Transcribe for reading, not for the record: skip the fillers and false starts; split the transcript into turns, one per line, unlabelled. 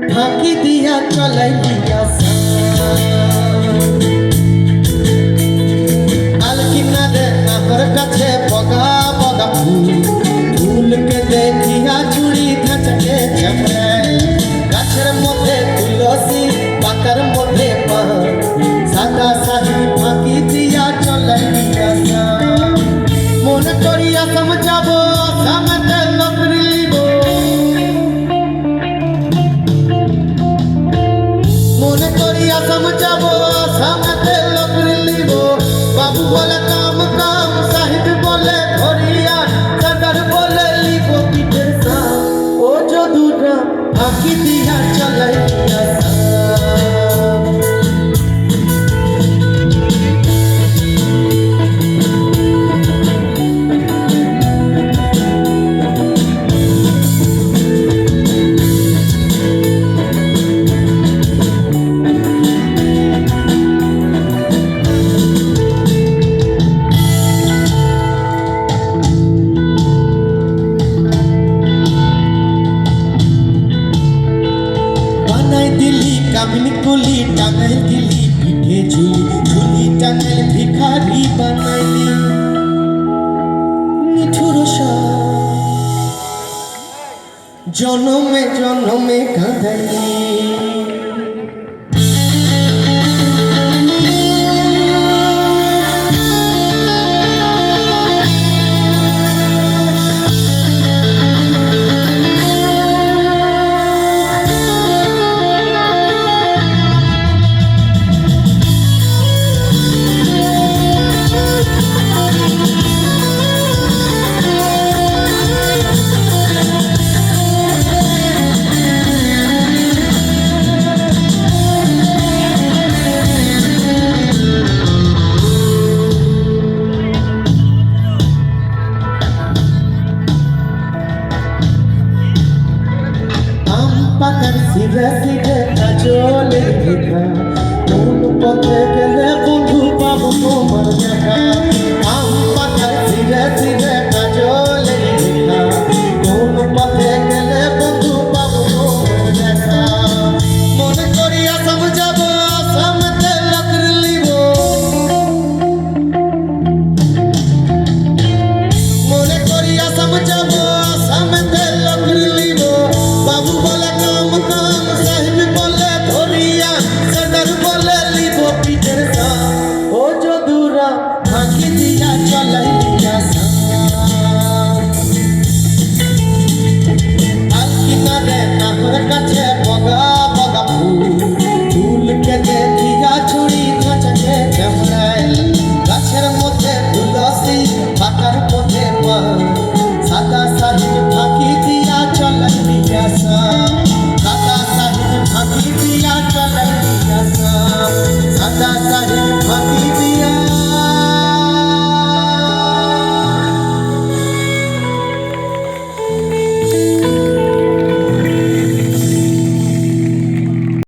ফাঁকি দিয়া চলাইয়া আলকিনারে নাহর কাছে বগা বগা ফুলকে দেখিয়া চুড়ি ধাঁচকে চামড়ে গাছের মধ্যে তুলসী পাতার মধ্যে পান সাদা শাড়ি ফাঁকি দিয়া চলাইয়া মনে করিয়া সমঝাবো সামনে নকরি লিব মনে করিয়া সমঝাবো সামনে নকরি লিব বাবু বলে কাম কাম সাহিব বলে ধরিয়া সদর বলে লিব পিঠের সা ও যদুরা ফাঁকি দিয়া চলাইয়া কামিনী কুলি টাঙাই দিলি পিঠে ঝুলি ঝুলি টাঙাই ভিখারি বানাইলি মিঠুর জনমে জনমে কাঁদাইলি পাতার সিধে সিধে কাজলে লেখা কোন পথে গেলে বন্ধু পাবো তোমার দেখা আম পাতার সিধে সিধে কাজলে লেখা কোন পথে গেলে বন্ধু পাবো তোমার দেখা মনে করিয়া সমঝাবো সামনে লকরি লিব মনে করিয়া সমঝাবো সামনে লকরি লিব বাবু বলে সাহিব বলে ধরিয়া সদর বলে লিব পিঠের সা ও যদুরা ফাঁকি দিয়া চলাইয়া আলকিনারে নাহর কাছে বগা